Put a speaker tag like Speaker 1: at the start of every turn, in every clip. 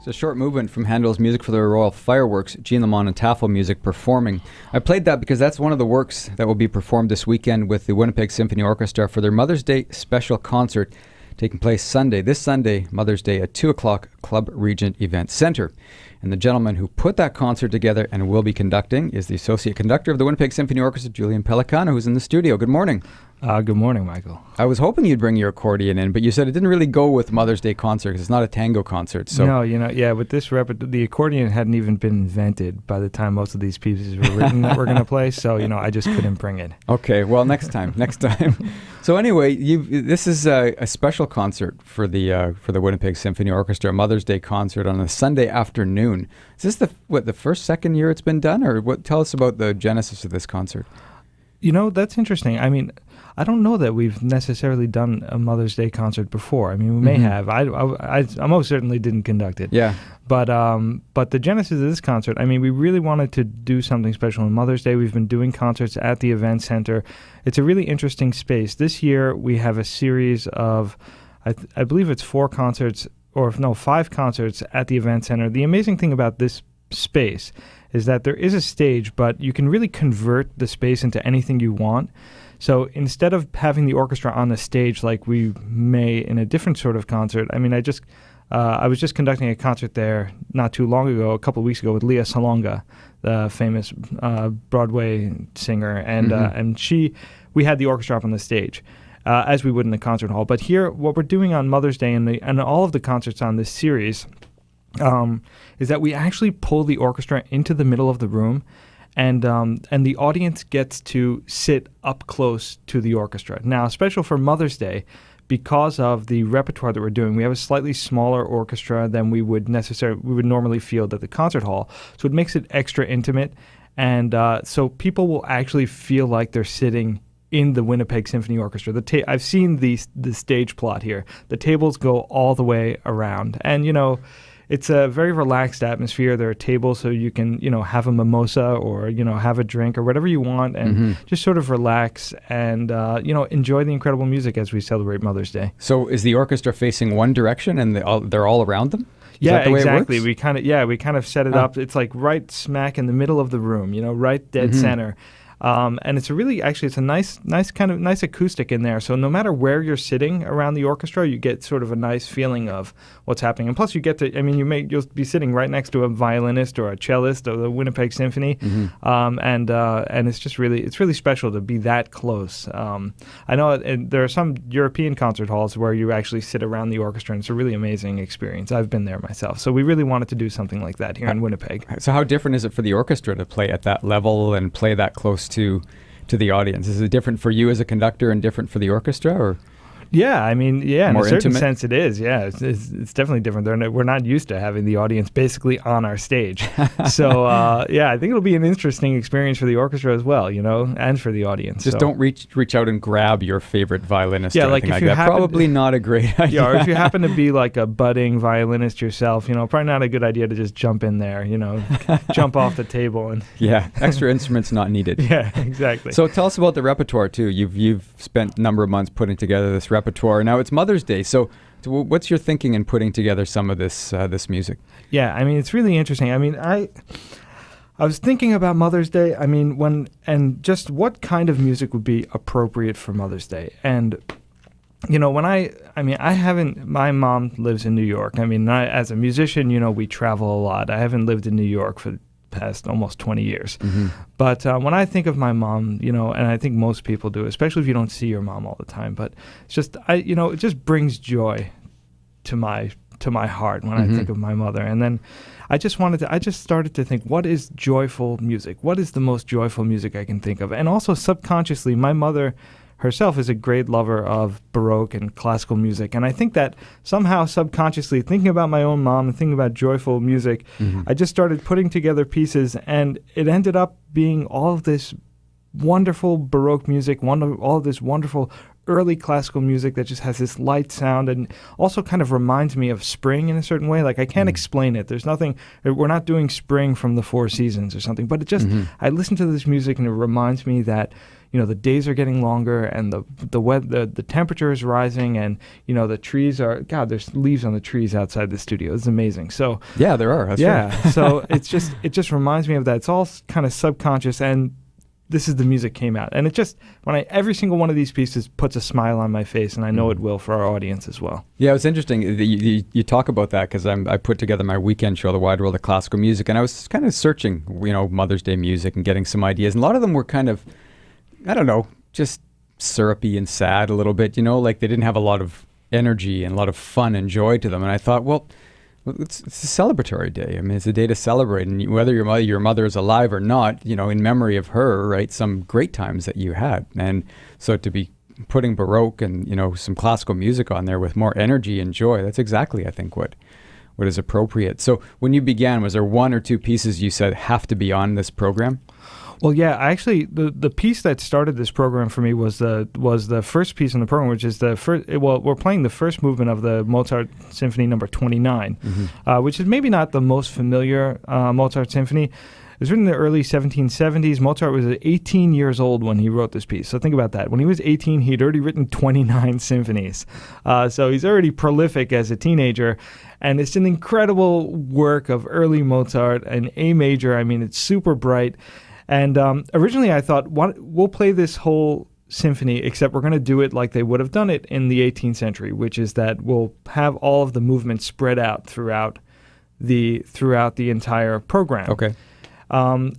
Speaker 1: It's a short movement from Handel's Music for the Royal Fireworks, Jean Lamont and Taffel Music performing. I played that because that's one of the works that will be performed this weekend with the Winnipeg Symphony Orchestra for their Mother's Day special concert taking place this Sunday, Mother's Day at 2 o'clock, Club Regent Event Centre. And the gentleman who put that concert together and will be conducting is the Associate Conductor of the Winnipeg Symphony Orchestra, Julian Pellicano, who's in the studio. Good morning.
Speaker 2: Good morning, Michael.
Speaker 1: I was hoping you'd bring your accordion in, but you said it didn't really go with Mother's Day concert because it's not a tango concert. So
Speaker 2: No, with this the accordion hadn't even been invented by the time most of these pieces were written that we're going to play, so, I just couldn't bring it.
Speaker 1: Okay, well, next time. So anyway, this is a special concert for the Winnipeg Symphony Orchestra, Mother's Day concert on a Sunday afternoon. Is this the second year it's been done, or what? Tell us about the genesis of this concert.
Speaker 2: That's interesting. I mean, I don't know that we've necessarily done a Mother's Day concert before. I mean, we may have. I most certainly didn't conduct it.
Speaker 1: Yeah.
Speaker 2: But the genesis of this concert, I mean, we really wanted to do something special on Mother's Day. We've been doing concerts at the Event Centre. It's a really interesting space. This year we have a series of, I believe it's 5 concerts at the Event Centre. The amazing thing about this space is that there is a stage, but you can really convert the space into anything you want. So instead of having the orchestra on the stage like we may in a different sort of concert, I mean, I was just conducting a concert there not too long ago, a couple of weeks ago, with Leah Salonga, the famous Broadway singer, and we had the orchestra up on the stage, as we would in the concert hall. But here, what we're doing on Mother's Day and all of the concerts on this series is that we actually pull the orchestra into the middle of the room, and the audience gets to sit up close to the orchestra. Now, special for Mother's Day, because of the repertoire that we're doing, we have a slightly smaller orchestra than we would normally field at the concert hall, so it makes it extra intimate, and so people will actually feel like they're sitting in the Winnipeg Symphony Orchestra. I've seen the stage plot here. The tables go all the way around, and it's a very relaxed atmosphere. There are tables so you can, have a mimosa or, have a drink or whatever you want and just sort of relax and, enjoy the incredible music as we celebrate Mother's Day.
Speaker 1: So is the orchestra facing one direction and they're all around them?
Speaker 2: Yeah, exactly. We kind of set it up. It's like right smack in the middle of the room, right dead center. And it's it's a nice acoustic in there. So no matter where you're sitting around the orchestra, you get sort of a nice feeling of what's happening. And plus you get to, you'll be sitting right next to a violinist or a cellist of the Winnipeg Symphony. And it's really special to be that close. I know there are some European concert halls where you actually sit around the orchestra, and it's a really amazing experience. I've been there myself. So we really wanted to do something like that here in Winnipeg.
Speaker 1: So how different is it for the orchestra to play at that level and play that close to the audience? Is it different for you as a conductor and different for the orchestra, or?
Speaker 2: Yeah, in a certain
Speaker 1: intimate
Speaker 2: sense it is. Yeah, it's definitely different. We're not used to having the audience basically on our stage. So, I think it'll be an interesting experience for the orchestra as well, and for the audience.
Speaker 1: Just don't reach out and grab your favorite violinist or anything
Speaker 2: if
Speaker 1: like
Speaker 2: you
Speaker 1: that. Probably not a great idea.
Speaker 2: Yeah, or if you happen to be like a budding violinist yourself, probably not a good idea to just jump in there, jump off the table. And
Speaker 1: yeah, extra instruments not needed.
Speaker 2: Yeah, exactly.
Speaker 1: So tell us about the repertoire too. You've spent a number of months putting together this repertoire. Now it's Mother's Day, so what's your thinking in putting together some of this music?
Speaker 2: Yeah, it's really interesting. I was thinking about Mother's Day. And just what kind of music would be appropriate for Mother's Day. And my mom lives in New York. As a musician, we travel a lot. I haven't lived in New York for past almost 20 years. But when I think of my mom, and I think most people do, especially if you don't see your mom all the time, but it's just, it just brings joy to my heart when I think of my mother. And then I just started to think, what is joyful music? What is the most joyful music I can think of? And also subconsciously, my mother herself is a great lover of Baroque and classical music. And I think that somehow subconsciously, thinking about my own mom and thinking about joyful music, I just started putting together pieces, and it ended up being all of this wonderful Baroque music, all of this wonderful early classical music that just has this light sound and also kind of reminds me of spring in a certain way. Like I can't explain it. There's nothing, we're not doing spring from the Four Seasons or something, but it just, I listen to this music and it reminds me that, the days are getting longer and the temperature is rising and, the trees there's leaves on the trees outside the studio. It's amazing. So
Speaker 1: yeah, there are. That's right.
Speaker 2: So it just reminds me of that. It's all kind of subconscious, and this is the music came out. And it just, every single one of these pieces puts a smile on my face, and I know it will for our audience as well.
Speaker 1: Yeah, it's interesting. You talk about that because I put together my weekend show, The Wide World of Classical Music, and I was kind of searching, Mother's Day music and getting some ideas. And a lot of them were kind of, I don't know, just syrupy and sad a little bit, like they didn't have a lot of energy and a lot of fun and joy to them. And I thought, well, it's a celebratory day. I mean, it's a day to celebrate. And whether your mother is alive or not, in memory of her, right, some great times that you had. And so to be putting Baroque and, some classical music on there with more energy and joy, that's exactly, I think, what is appropriate. So when you began, was there one or two pieces you said have to be on this program?
Speaker 2: Well, yeah, actually, the piece that started this program for me was the first piece in the program, which is the first. Well, we're playing the first movement of the Mozart Symphony Number 29, which is maybe not the most familiar Mozart symphony. It was written in the early 1770s. Mozart was 18 years old when he wrote this piece. So think about that. When he was 18, he'd already written 29 symphonies. So he's already prolific as a teenager. And it's an incredible work of early Mozart, an A major. I mean, it's super bright. And originally I thought, we'll play this whole symphony, except we're going to do it like they would have done it in the 18th century, which is that we'll have all of the movements spread out throughout the entire program.
Speaker 1: Okay.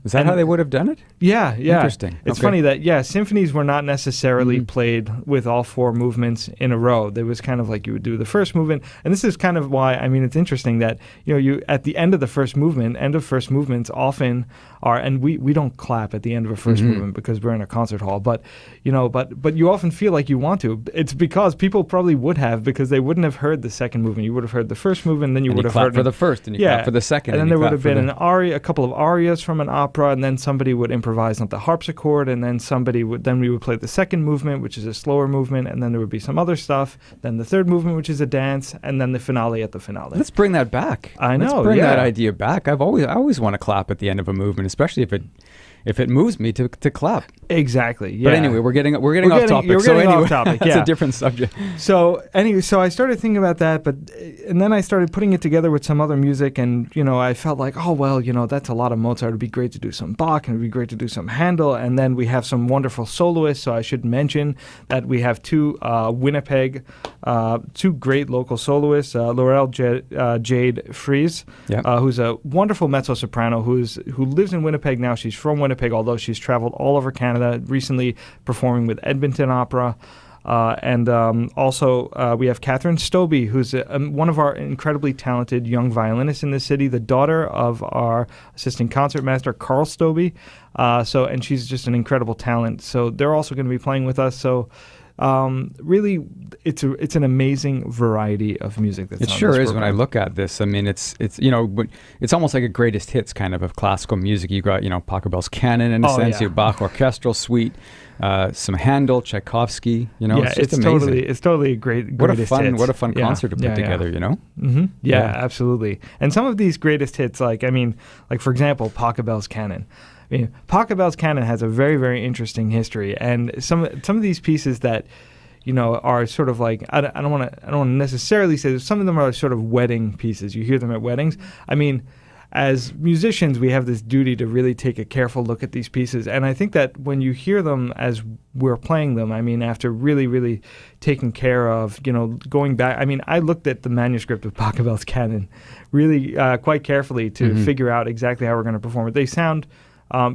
Speaker 1: Is that how they would have done it?
Speaker 2: Yeah.
Speaker 1: Interesting.
Speaker 2: It's funny that, symphonies were not necessarily played with all four movements in a row. There was kind of like you would do the first movement. And this is kind of why, it's interesting that, you at the end of the first movement, end of first movements often are, and we don't clap at the end of a first movement because we're in a concert hall, but you often feel like you want to. It's because people probably would have, because they wouldn't have heard the second movement. You would have heard the first movement, then you would have heard
Speaker 1: for the first, and you clap for the second.
Speaker 2: And then there would have been an aria, a couple of arias from an opera, and then somebody would improvise on the harpsichord, and then we would play the second movement, which is a slower movement, and then there would be some other stuff, then the third movement, which is a dance, and then the finale at the finale.
Speaker 1: Let's bring that back.
Speaker 2: I know.
Speaker 1: Let's bring that idea back. I always want to clap at the end of a movement, especially if it moves me to clap.
Speaker 2: Exactly. Yeah.
Speaker 1: But anyway, we're getting off topic.
Speaker 2: Off topic.
Speaker 1: That's a different subject.
Speaker 2: So I started thinking about that, and then I started putting it together with some other music, and I felt like, that's a lot of Mozart. It'd be great to do some Bach, and it'd be great to do some Handel, and then we have some wonderful soloists. So I should mention that we have two Winnipeg, two great local soloists, Laurel Jade Fries, who's a wonderful mezzo-soprano who lives in Winnipeg now. She's from Winnipeg, although she's traveled all over Canada, recently performing with Edmonton Opera. And also we have Catherine Stobie, who's one of our incredibly talented young violinists in the city, the daughter of our assistant concertmaster, Carl Stobie. And she's just an incredible talent. So they're also going to be playing with us. So really, it's an amazing variety of music that's on this program. It sure is.
Speaker 1: When I look at this, it's almost like a greatest hits kind of classical music. You got Pachelbel's canon in a sense. You have Bach orchestral suite, some Handel, Tchaikovsky. It's amazing.
Speaker 2: It's totally a greatest hits.
Speaker 1: What a fun concert to put together.
Speaker 2: Yeah, absolutely. And some of these greatest hits, like for example, Pachelbel's canon. Pachelbel's canon has a very, very interesting history, and some of these pieces that are sort of like I don't want to necessarily say that some of them are sort of wedding pieces. You hear them at weddings. As musicians, we have this duty to really take a careful look at these pieces, and I think that when you hear them as we're playing them, after really, really taking care of, going back. I looked at the manuscript of Pachelbel's canon really quite carefully to figure out exactly how we're going to perform it. They sound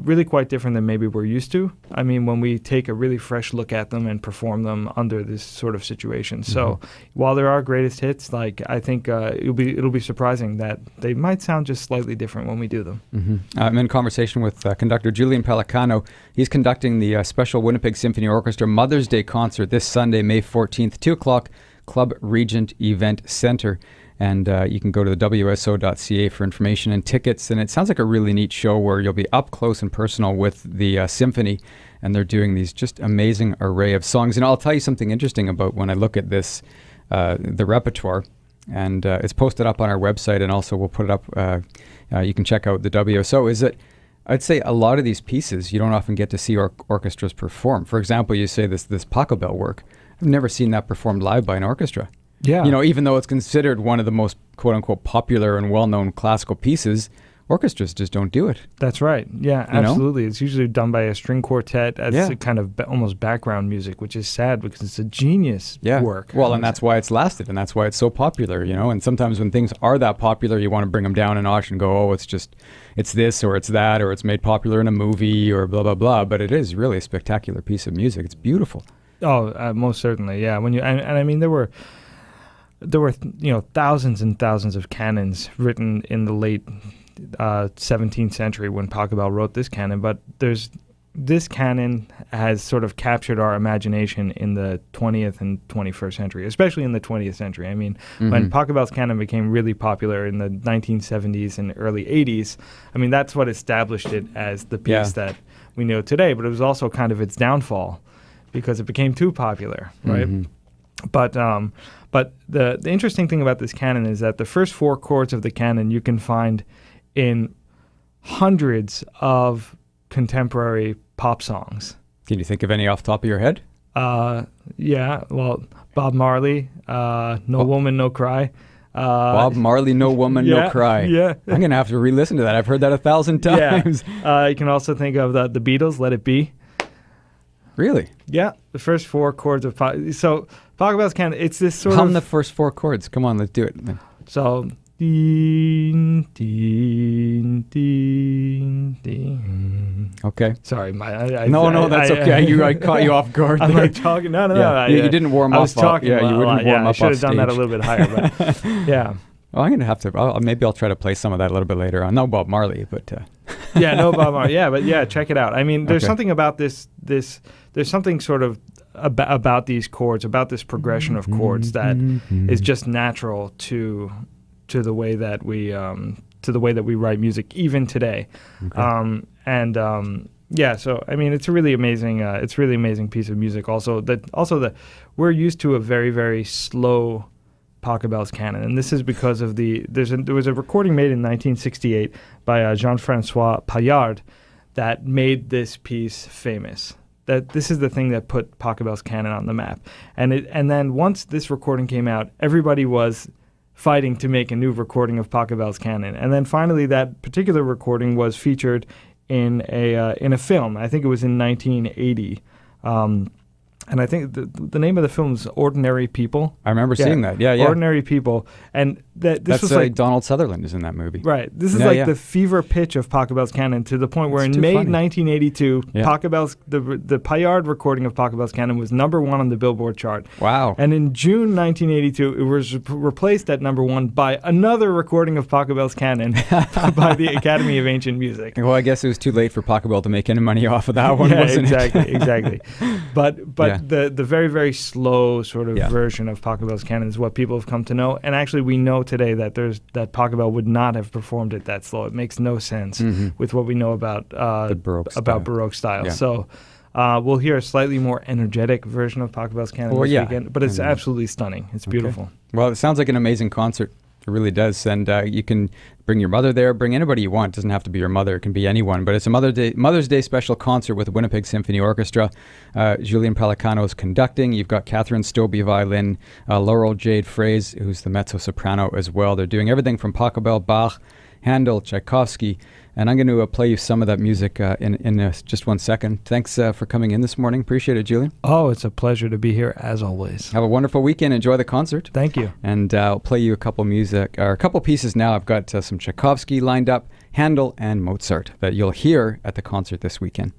Speaker 2: really quite different than maybe we're used to. When we take a really fresh look at them and perform them under this sort of situation. So while there are greatest hits, I think it'll be surprising that they might sound just slightly different when we do them.
Speaker 1: I'm in conversation with conductor Julian Pellicano. He's conducting the special Winnipeg Symphony Orchestra Mother's Day concert this Sunday, May 14th, 2 o'clock, Club Regent Event Centre. And you can go to the WSO.ca for information and tickets. And it sounds like a really neat show where you'll be up close and personal with the symphony. And they're doing these just amazing array of songs. And I'll tell you something interesting about when I look at this, the repertoire. And it's posted up on our website, and also we'll put it up. You can check out the WSO. Is that I'd say a lot of these pieces you don't often get to see orchestras perform. For example, you say this Pachelbel work. I've never seen that performed live by an orchestra.
Speaker 2: Yeah.
Speaker 1: You know, even though it's considered one of the most quote unquote popular and well-known classical pieces, orchestras just don't do it.
Speaker 2: That's right. Yeah, absolutely. It's usually done by a string quartet as a kind of almost background music, which is sad because it's a genius work.
Speaker 1: Well, and that's why it's lasted, and that's why it's so popular, you know. And sometimes when things are that popular, you want to bring them down a notch and go, oh, it's this or it's that, or it's made popular in a movie or blah, blah, blah. But it is really a spectacular piece of music. It's beautiful.
Speaker 2: Oh, most certainly, yeah. When you and I mean, there were thousands and thousands of canons written in the late 17th century when Pachelbel wrote this canon, but this canon has sort of captured our imagination in the 20th and 21st century, especially in the 20th century. I mean, when Pachelbel's canon became really popular in the 1970s and early 80s, I mean, that's what established it as the piece that we know today, but it was also kind of its downfall because it became too popular, right? But the interesting thing about this canon is that the first four chords of the canon you can find in hundreds of contemporary pop songs.
Speaker 1: Can you think of any off the top of your head?
Speaker 2: Yeah, well, Bob Marley, No Woman, No Cry.
Speaker 1: Bob Marley, No Woman, No Cry.
Speaker 2: Yeah.
Speaker 1: I'm going to have to re-listen to that. I've heard that 1,000 times.
Speaker 2: You can also think of the Beatles, Let It Be.
Speaker 1: Really?
Speaker 2: Yeah, the first four chords of so Pachelbel's canon, it's this sort
Speaker 1: Hum
Speaker 2: of...
Speaker 1: the first four chords. Come on, let's do it.
Speaker 2: So... Ding, ding, ding, ding.
Speaker 1: Okay.
Speaker 2: Sorry,
Speaker 1: No, that's okay. I caught you off guard.
Speaker 2: I'm
Speaker 1: there.
Speaker 2: like talking. No.
Speaker 1: You didn't warm up.
Speaker 2: I was talking.
Speaker 1: You wouldn't warm up.
Speaker 2: I should have done that a little bit higher. But yeah.
Speaker 1: Well, I'm gonna have to. Maybe I'll try to play some of that a little bit later on. No Bob Marley, but.
Speaker 2: No Bob Marley. Yeah, but check it out. I mean, there's something about this. There's something sort of about these chords, about this progression of chords that is just natural to the way that we write music even today. Okay. So I mean it's a really amazing piece of music. Also we're used to a very, very slow Pachelbel's canon, and this is because of there was a recording made in 1968 by Jean-Francois Paillard that made this piece famous. That this is the thing that put Pachelbel's canon on the map. And then once this recording came out, everybody was fighting to make a new recording of Pachelbel's canon. And then finally that particular recording was featured in a film. I think it was in 1980. And I think the name of the film is Ordinary People.
Speaker 1: I remember seeing that. Yeah.
Speaker 2: Ordinary People. And this was like
Speaker 1: Donald Sutherland is in that movie.
Speaker 2: Right. This is the fever pitch of Pachelbel's canon to the point where in May 1982, Pachelbel's the Paillard recording of Pachelbel's canon was #1 on the Billboard chart.
Speaker 1: Wow.
Speaker 2: And in June 1982, it was replaced at #1 by another recording of Pachelbel's canon by the Academy of Ancient Music.
Speaker 1: Well, I guess it was too late for Pachelbel to make any money off of that one, wasn't it?
Speaker 2: Exactly. But the very, very slow sort of version of Pachelbel's canon is what people have come to know. And actually, we know today that Pachelbel would not have performed it that slow. It makes no sense with what we know about Baroque style. Yeah. So we'll hear a slightly more energetic version of Pachelbel's canon this weekend, but it's absolutely stunning. It's beautiful.
Speaker 1: Okay. Well, it sounds like an amazing concert. It really does. And you can bring your mother there, bring anybody you want. It doesn't have to be your mother. It can be anyone. But it's a Mother's Day special concert with the Winnipeg Symphony Orchestra. Julian Pellicano is conducting. You've got Catherine Stobie violin, Laurel Jade Fraze, who's the mezzo-soprano as well. They're doing everything from Pachelbel, Bach, Handel, Tchaikovsky. And I'm going to play you some of that music in just 1 second. Thanks for coming in this morning. Appreciate it, Julian.
Speaker 2: Oh, it's a pleasure to be here as always.
Speaker 1: Have a wonderful weekend. Enjoy the concert.
Speaker 2: Thank you.
Speaker 1: And I'll play you a couple pieces now. I've got some Tchaikovsky lined up, Handel and Mozart that you'll hear at the concert this weekend.